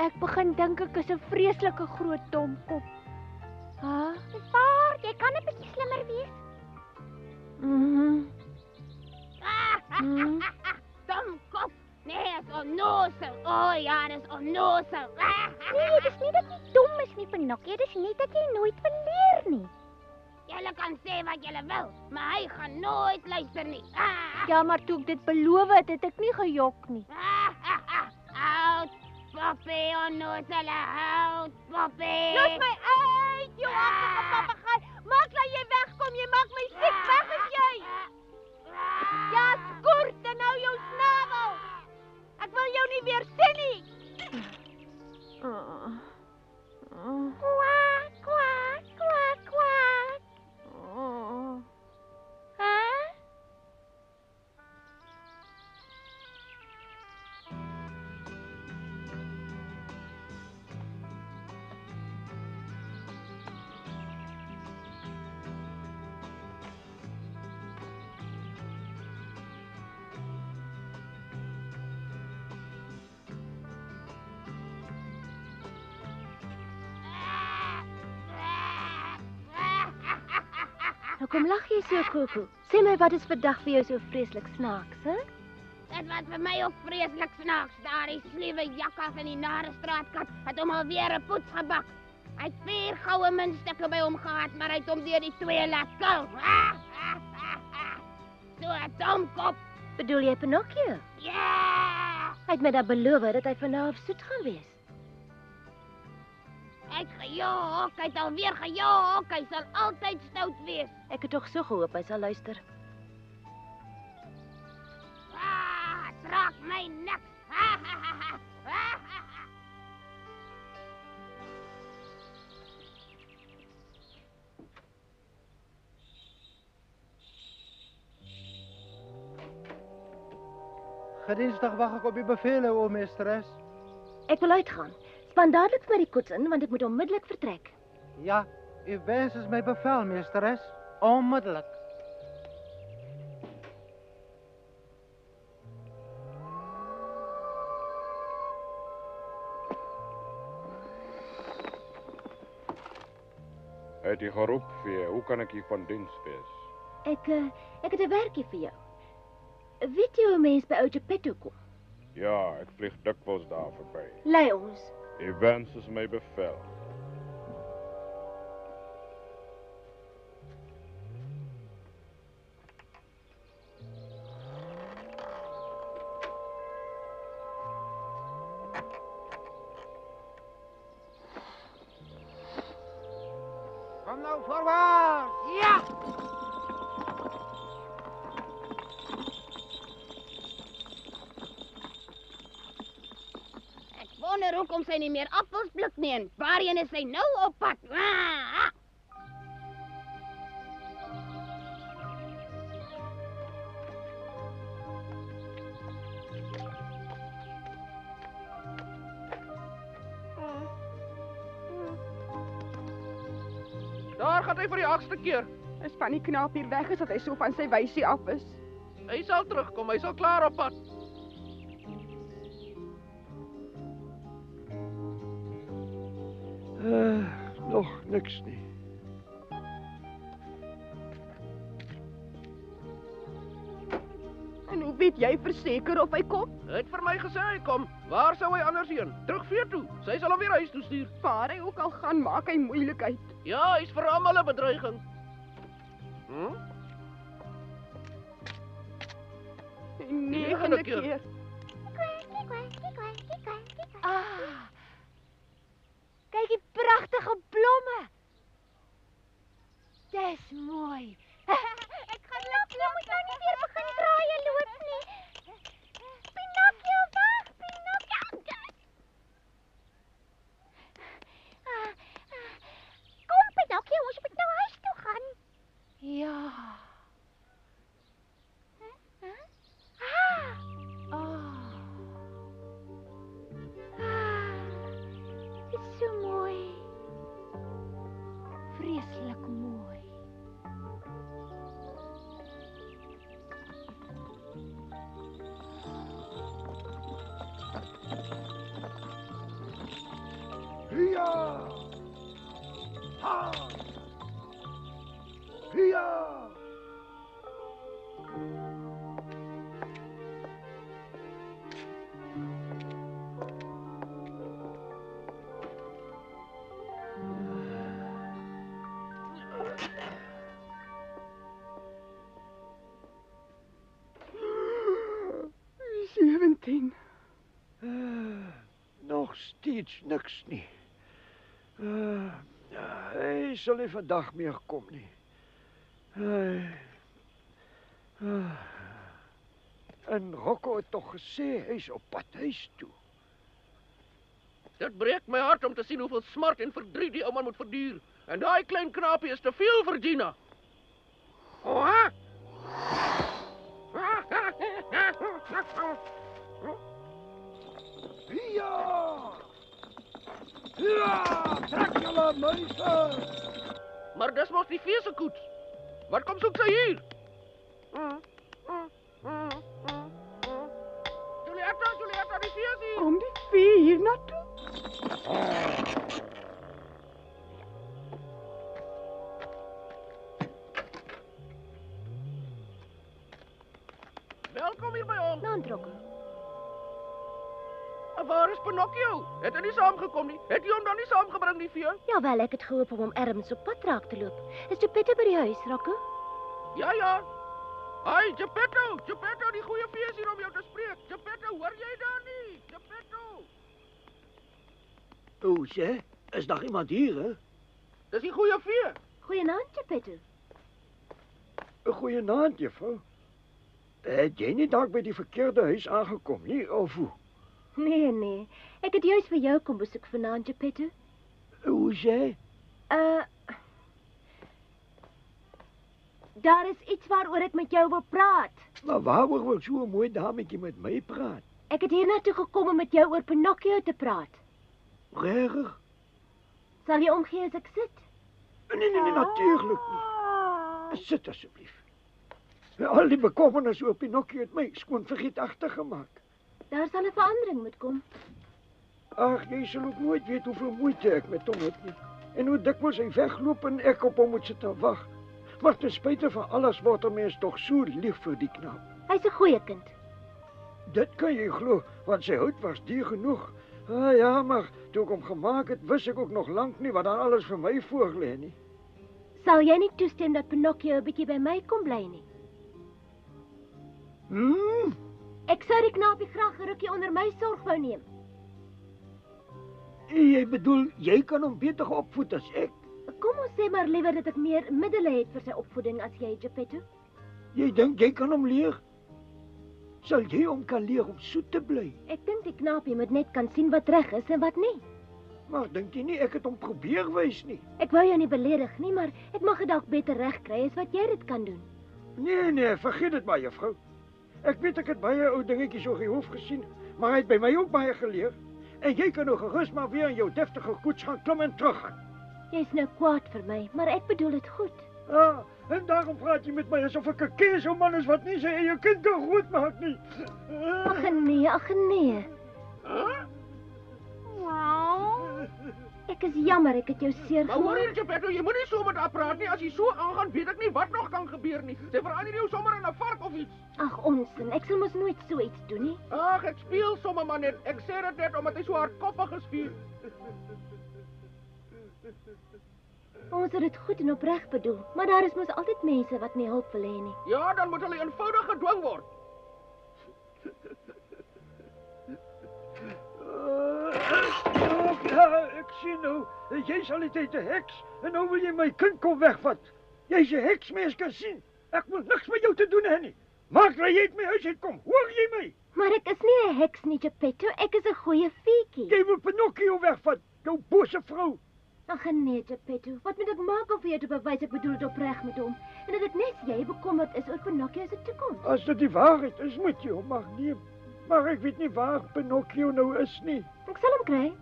Ek begin dink ek is 'n vreeslike groot domkop. Dis waar, jy kan 'n bietjie slimmer wees. Domkop. Nee, is onnozel. Ja, dis onnozel. Nee, dis nie dat jy dom is nie, Pinocchio, dis net dat jy nooit wil leer nie. Julle kan sê wat julle wil, maar hy gaan nooit luister nie. Ja, maar toe ek dit beloof het, het ek nie gejok nie. Hout, Poppy, onnozele hout, Poppy. Los my uit, jou agtige papegaai. Maak dat jy wegkom, jy maak my siek, weg is jy. Ja, skort en nou jou snavel. Ek wil jou nie weer sien nie. Kwak, kwak, kwak, kwak. Nou kom lag jy so, Koko. Sê my wat is vandag vir jou so vreeslik snaaks, hè? Dit was vir my ook vreeslik snaaks. Daardie sliewe jakkals in die nare straatkat het hom alweer 'n poets gebak. Hy het 4 goue muntstukke by hom gehad, maar hy het hom deur die 2 laat kil. So 'n domkop. Bedoel jy Pinocchio? Ja! Hy het my dan beloof dat hy vanaf soet gaan wees. Hy het gejok, hy het alweer gejok. Hy sal altyd stout wees. Ek het tog so gehoop hy sal luister. Raak my niks. Gedienstig wag ek op u bevele, o meesteres. Ek wil uitgaan. Span dadelik vir my die koets in, want ek moet onmiddellik vertrek. Ja, u wens is my bevel, meesteres. Onmiddellik. Het jy geroep vir hoe kan ek hier van diens wees? Ek het 'n werkie vir jou. Weet jy hoe mens by ou Geppetto kom? Ja, ek vlieg dikwels daar verby. Lei ons. Die wens is my bevel. Kom nou voorwaarts. Ja! wonder hoekom sy nie meer appels pluk nie en waarheen is sy nou op pad? Daar gaan hy vir die 8ste keer. Is van die knaap hier weg is dat hy so van sy wysie af is. Hy sal terugkom, hy sal klaar op pad. Nog niks nie. En hoe weet jy verseker of hy kom? Hy het vir my gesê hy kom. Waar sou hy anders heen? Terug vee toe. Sy sal hom weer huis toe stuur. Waar hy ook al gaan, maak hy moeilikheid. Ja, hy's vir almal 'n bedreiging. Die 9de keer. Kyk die pragtige blomme. Dis mooi. Ek gaan loop, jy moet nou nie weer begin draai en loop nie. Pinocchio, wag, Pinocchio. Kom, Pinocchio, ons moet nou huis toe gaan. Ja. Dis so mooi. Vreeslik mooi. Ja! Ha! Ja! Nog steeds niks nie. Hy sal nie vandag meer kom nie. En Rocco het toch gesê hy's op pad huis toe. Dit breek my hart om te sien hoeveel smart en verdriet die ou man moet verduur. En daai klein knaapie is te veel vir Gina. Ja! Ja! Trek julle muise! Maar dis mos die vee se koets. Wat kom soek sy hier? Julietta, die vee is hier. Kom die vee hier na toe? Welkom hier by ons. Naandrokke. En waar is Pinocchio? Het hy nie saamgekom nie? Het jy hom dan nie saamgebring, die vee? Jawel, ek het gehoop om ergens op pad raak te loop. Is Geppetto by die huis, Rocco? Ja. Hi, Geppetto, die goeie vee is hier om jou te spreek. Geppetto, hoor jy daar nie? Geppetto. Hoe sê? Is daar iemand hier, hè? Dis die goeie vee. Goeienaand, Geppetto. 'n Goeie naand, juffrou. Het jy nie dalk by die verkeerde huis aangekom nie, of hoe? Nee. Ek het juis vir jou kom besoek vanaand, Geppetto. Hoe sê? Daar is iets waaroor ek met jou wil praat. Maar waaroor wil so 'n mooi dametjie met my praat? Ek het hiernatoe gekom om met jou oor Pinocchio te praat. Regtig? Sal jy omgee as ek sit? Nee, natuurlik nie. Sit asseblief. Al die bekommernis oor Pinocchio het my skoon vergeetachtig gemaak. Daar sal 'n verandering moet kom. Ag, jy sal ook nooit weet hoeveel moeite ek met hom het nie. En hoe dikwels hy wegloop en ek op hom moet sit en wag. Maar ten spyte van alles word 'n mens tog so lief vir die knaap. Hy's 'n goeie kind. Dit kan jy glo, want sy hout was duur genoeg. Ja, maar toe ek hom gemaak het, wist ek ook nog lank nie wat daar alles vir my voorlê nie. Sal jy nie toestem dat Pinocchio 'n bietjie by my kom bly nie? Ek sou die knaapie graag 'n rukkie onder my sorg wou neem. Jy bedoel, jy kan hom beter opvoed as ek. Kom ons sê maar liewer dat ek meer middele het vir sy opvoeding as jy, Geppetto. Jy dink jy kan hom leer? sal jy hom kan leer om soet te bly. Ek dink die knaapie moet net kan sien wat reg is en wat nie. Maar dink jy nie ek het hom probeer wys nie? Ek wou jou nie beledig nie, maar ek mag dit dalk beter regkry as wat jy dit kan doen. Nee, vergeet dit maar, juffrou. Ek weet ek het baie ou dingetjies op die hof gesien, maar hy het by my ook baie geleer. En jy kan nou gerus maar weer in jou deftige koets gaan klim en teruggaan. Jy's nou kwaad vir my, maar ek bedoel dit goed. Ah, en daarom praat jy met my asof ek 'n keeselman is wat nie sy eie kind kan grootmaak nie. Ag nee. Ek is jammer ek het jou seer Maar hoor gemaak. hier, Geppetto, jy moenie so met haar praat nie. As jy so aangaan, weet ek nie wat nog kan gebeur nie. Sy verander jou sommer in 'n vark of iets. Ag onsin, ek sal mos nooit so iets doen nie. Ag, ek speel sommer maar net. Ek sê dit net omdat hy so hardkoppig is vir. Ons het dit goed en opreg bedoel, maar daar is mos altyd mense wat nie hulp wil hê nie. Ja, dan moet hulle eenvoudig gedwing word. Ja, ek sien nou, jy's al die tyd 'n heks en nou wil jy my kind kom wegvat. Jy's 'n heks, mens kan sien. Ek wil niks met jou te doen hê nie. Maak dat jy uit my huis uitkom. Hoor jy my? Maar ek is nie 'n heks nie, Geppetto. Ek is 'n goeie feetjie. Jy wil Pinocchio wegvat, jou bose vrou. Ag nee, Geppetto. Wat moet ek maak om vir jou te bewys ek bedoel dit opreg met hom? En dat dit net jy bekommerd is oor Pinocchio se toekoms. As dit die waarheid is, moet jy hom mag neem. Maar ek weet nie waar Pinocchio nou is nie. Ek sal hom kry.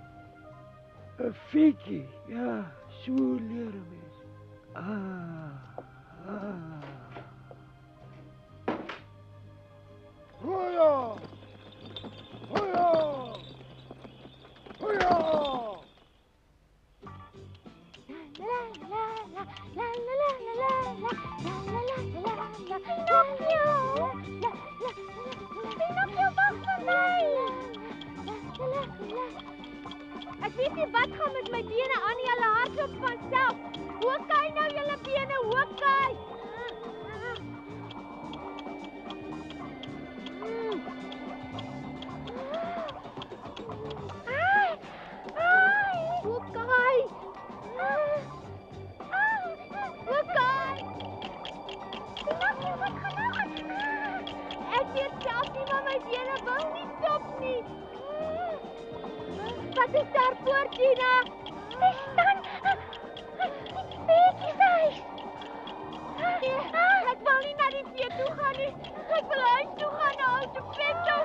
'n Feetjie, ja, so leer 'n mens. Hoya! Hoya! Hoya! Ek weet nie wat gaan met my bene aan nie, hulle hardloop vanself. Hoekai nou julle bene, hoekai? Hoekai? Hoekai? Ek weet self nie, maar my bene wil nie stop nie. Wat is daar voor, Gina? Dis dan die feetjieshuis. Ek wil nie na die vee toe gaan nie. Ek wil huis toe gaan na ons Geppetto.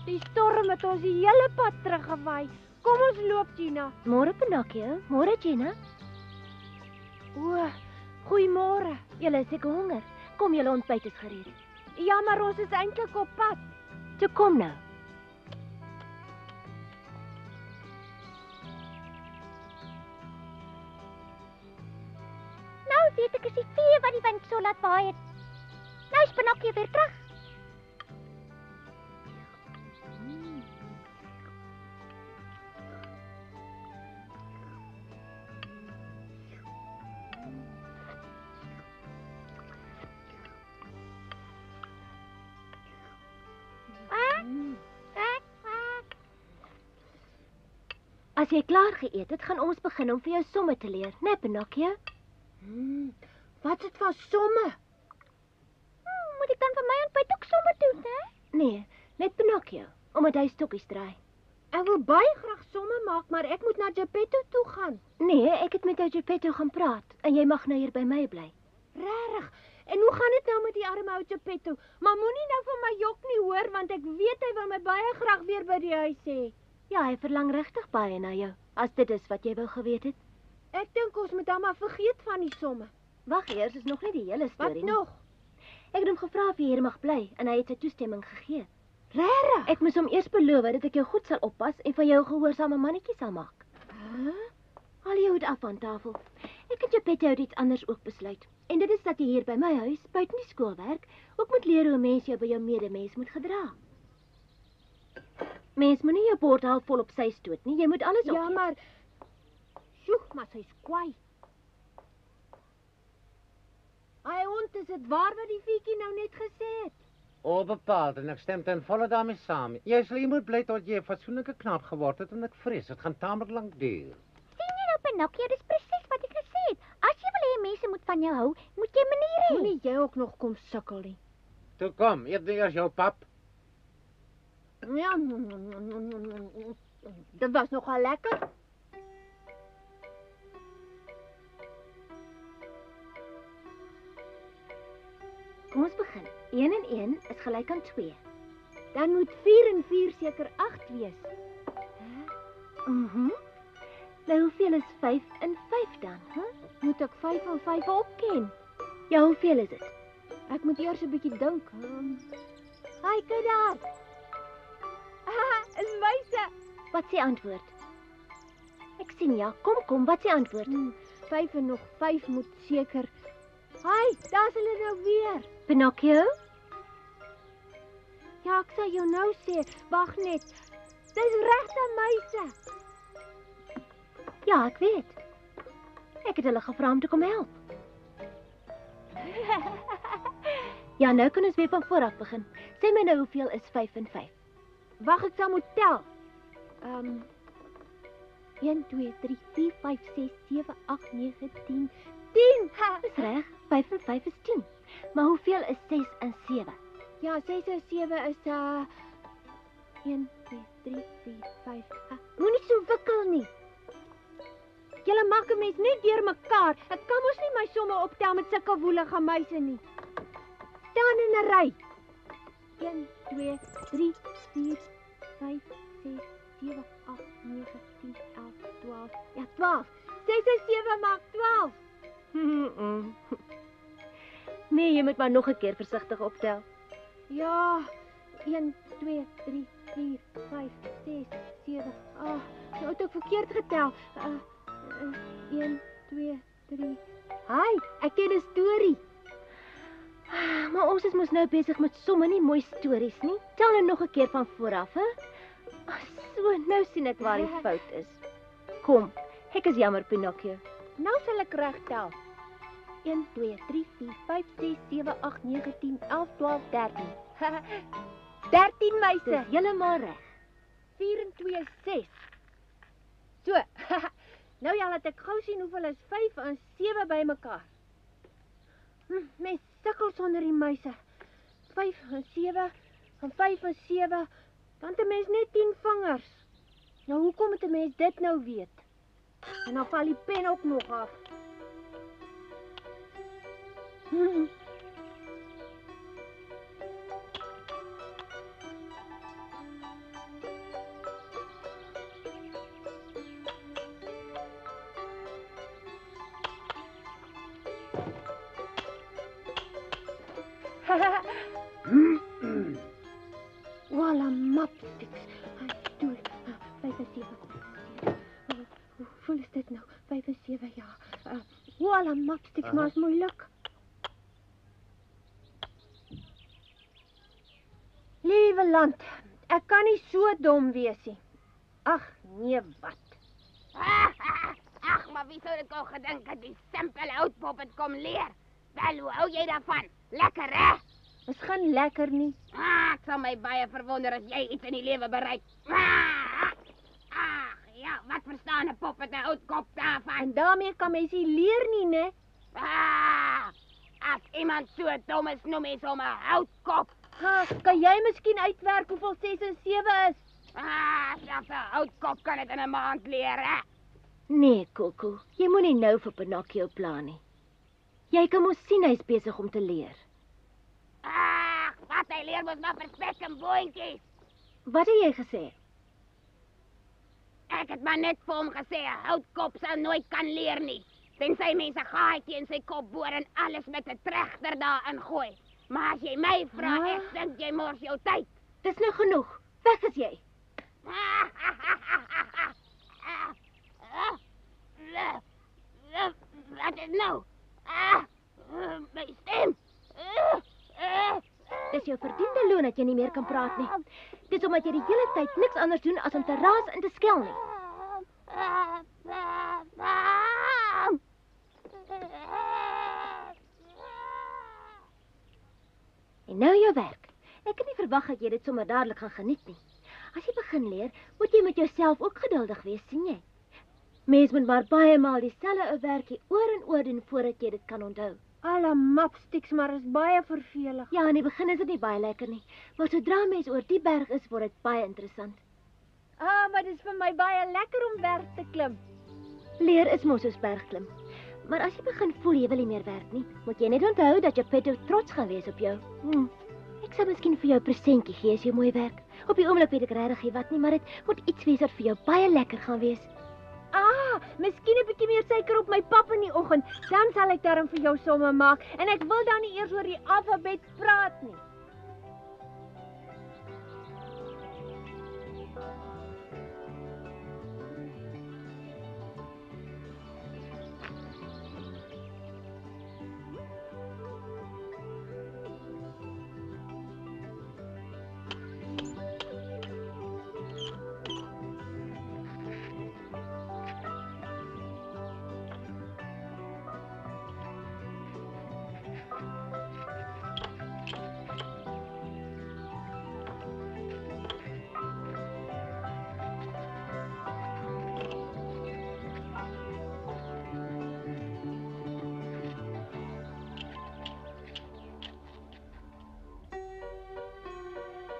Die storm het ons die hele pad teruggewaai. Kom ons loop, Gina. Môre, Pinocchio. Môre, Gina. O, goeiemôre. Julle is seker honger. Kom, julle ontbyt is gereed. Ja, maar ons is eintlik op pad. Toe kom nou. Nou weet ek is die vee wat die wind so laat waai het. Nou is Pinocchio weer terug. As jy klaar geëet het, gaan ons begin om vir jou somme te leer, né, Pinocchio? Wat is dit van somme? Moet ek dan vir my ontbyt ook somme doen, hè? Nee, net Pinocchio, omdat hy stokkies draai. Ek wil baie graag somme maak, maar ek moet na Geppetto toe gaan. Nee, ek het met jou Geppetto gaan praat, en jy mag nou hier by my bly. Regtig? En hoe gaan dit nou met die arme ou Geppetto? Maar moenie nou van my jok nie hoor, want ek weet hy wil my baie graag weer by die huis hê. Ja, hy verlang regtig baie na jou, as dit is wat jy wou geweet het. Ek dink ons moet dan maar vergeet van die somme. Wag eers, is nog nie die hele storie Wat nie. nog? Ek het hom gevra of hy hier mag bly, en hy het sy toestemming gegee. Regtig? Ek moes hom eers beloof dat ek jou goed sal oppas en van jou 'n gehoorsame mannetjie sal maak. Haal jou hoed af van tafel. Ek en Geppetto het iets anders ook besluit. En dit is dat jy hier by my huis, buiten die skoolwerk, ook moet leer hoe 'n mens jou by jou medemens moet gedra. Mens moenie jou bord half vol op sy stoot nie. Jy moet alles Ja, opeet. maar... Sjoeg, maar sy's kwaai. Ai, hond, is dit waar wat die Fietjie nou net gesê het? Bepaald, en ek stem ten volle daarmee saam. Jy sal hier moet bly tot jy 'n fatsoenlike knaap geword het, en ek vrees, dit gaan taamlik lank duur. Sien jy nou, Pinocchio, dis presies wat ek gesê het. As jy wil hê mense moet van jou hou, moet jy maniere hê. Moenie jy ook nog kom sukkel nie. Toe kom, eet nou eers jou pap. Ja, dit was nogal lekker. Kom ons begin. 1 en 1 is gelyk aan 2. Dan moet 4 en 4 seker 8 wees. Nou hoeveel is 5 en 5 dan, Moet ek 5 en 5 opken? Ja, hoeveel is dit? Ek moet eers 'n bietjie dink. Hi, kyk daar. Is muise. Wat sê antwoord? Ek sien ja. Kom, wat sê antwoord? 5 en nog 5 moet seker. Hi, daar's hulle nou weer. Pinocchio? Ja, ek sal jou nou sê. Wag net. Dis regte muise. Ja, ek weet. Ek het hulle gevra om te kom help. Ja, nou kan ons weer van voor af begin. Sê my nou hoeveel is 5 en 5? Wag, ek sal moet tel. 1, 2, 3, 4, 5, 6, 7, 8, 9, 10. 10! Dis reg, 5 en 5 is 10. Maar hoeveel is 6 en 7? Ja, 6 en 7 is 1, 2, 3, 4, 5. Moenie so wikkel nie. Julle maak 'n mens net deur mekaar. Ek kan mos nie my somme optel met sulke woelige muise nie. Staan in 'n ry. 1, 2, 3, 4, 5, 6, 7, 8, 9, 10, 11, 12. Ja, 12. 6 en 7 maak 12. Nee, jy moet maar nog 'n keer versigtig optel. Ja, 1, 2, 3, 4, 5, 6, 7. Nou het ek verkeerd getel. 1, 2, 3. Hi, ek ken 'n storie. Maar ons is mos nou besig met somme, nie mooi stories nie. Tel nou nog 'n keer van voor af, hè? So, nou sien ek waar die fout is. Kom, ek is jammer, Pinocchio. Nou sal ek reg tel. 1, 2, 3, 4, 5, 6, 7, 8, 9, 10, 11, 12, 13. 13 muise. Dis heeltemal reg. 4 en 2 is 6. So, nou ja, laat ek gou sien hoeveel is 5 en 7 bymekaar. Mens sukkel sonder die muise. 5 en 7, en 5 en 7, dan het 'n mens net 10 vingers. Nou hoekom moet 'n mens dit nou weet? En dan val die pen ook nog af. Walla mapsticks. Stoel. 5 en 7. Hoeveel is dit nou? 5 en 7, ja. Walla mapsticks, maar is moeilik. Liewe land, ek kan nie so dom wees nie. Ag, nee, wat? Ag, maar wie sou dit al gedink het die simpele oudpop het kom leer? Wel, hoe hou jy daarvan? Lekker, hè? Is geen lekker nie. Ek sal my baie verwonder as jy iets in die lewe bereik. Ag, ja, wat aan 'n pop met 'n oud kop daarvan. En daarmee kan mens nie leer nie, né? As iemand so dom is, noem hy hom 'n houtkop. Ha, kan jy miskien uitwerk hoeveel 6 en 7 is? Selfs 'n houtkop kan dit in 'n maand leer, hè? Nee, Koko, jy moenie nou vir Pinocchio pla nie. Jy kan mos sien hy's besig om te leer. Wat hy leer mos maar vir spek en boontjies. Wat het jy gesê? Ek het maar net vir hom gesê, 'n houtkop sal nooit kan leer nie. Tensy mense 'n gaatjie in sy kop boor en alles met 'n trechter daarin gooi. Maar as jy my vra, ek dink jy mors jou tyd. Dis nou genoeg. Weg is jy. Wat is nou? My stem. Dis jou verdiende loon dat jy nie meer kan praat nie. Dis omdat jy die hele tyd niks anders doen as om te raas en te skel nie. En nou jou werk. Ek het nie verwag dat jy dit sommer dadelik gaan geniet nie. As jy begin leer, moet jy met jouself ook geduldig wees, sien jy? Mens moet maar baie maal dieselfde ou werkie oor en oor doen voordat jy dit kan onthou. Alle mapsticks, maar is baie vervelig. Ja, in die begin is dit nie baie lekker nie, maar sodra mens oor die berg is, word dit baie interessant. Maar dit is vir my baie lekker om berg te klim. Leer is mos soos bergklim. Maar as jy begin voel jy wil nie meer werk nie, moet jy net onthou dat Geppetto trots gaan wees op jou. Ek sal miskien vir jou 'n presentjie gee as jy mooi werk. Op die oomblik weet ek regtig nie wat nie, maar dit moet iets wees wat vir jou baie lekker gaan wees. Miskien 'n bietjie meer suiker op my pap in die oggend, dan sal ek darm vir jou somme maak en ek wil dan nie eers oor die alfabet praat nie.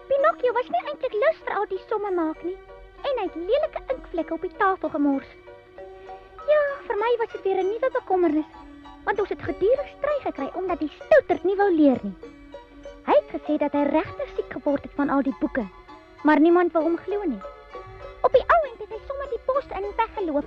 Pinocchio was nie eintlik lus vir al die somme maak nie. En hy het lelike inkvlekke op die tafel gemors. Ja, vir my was dit weer 'n nuwe bekommernis. Want ons het gedurig stry gekry omdat die stouterd nie wou leer nie. Hy het gesê dat hy regtig siek geword het van al die boeke. Maar niemand wou hom glo nie. Op die ou end het hy sommer die bos in weggeloop.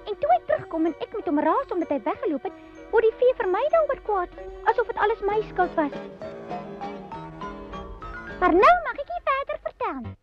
En toe hy terugkom en ek met hom raas omdat hy weggeloop het, word die vee vir my daaroor kwaad, asof dit alles my skuld was. Maar nou mag ek nie verder vertel nie.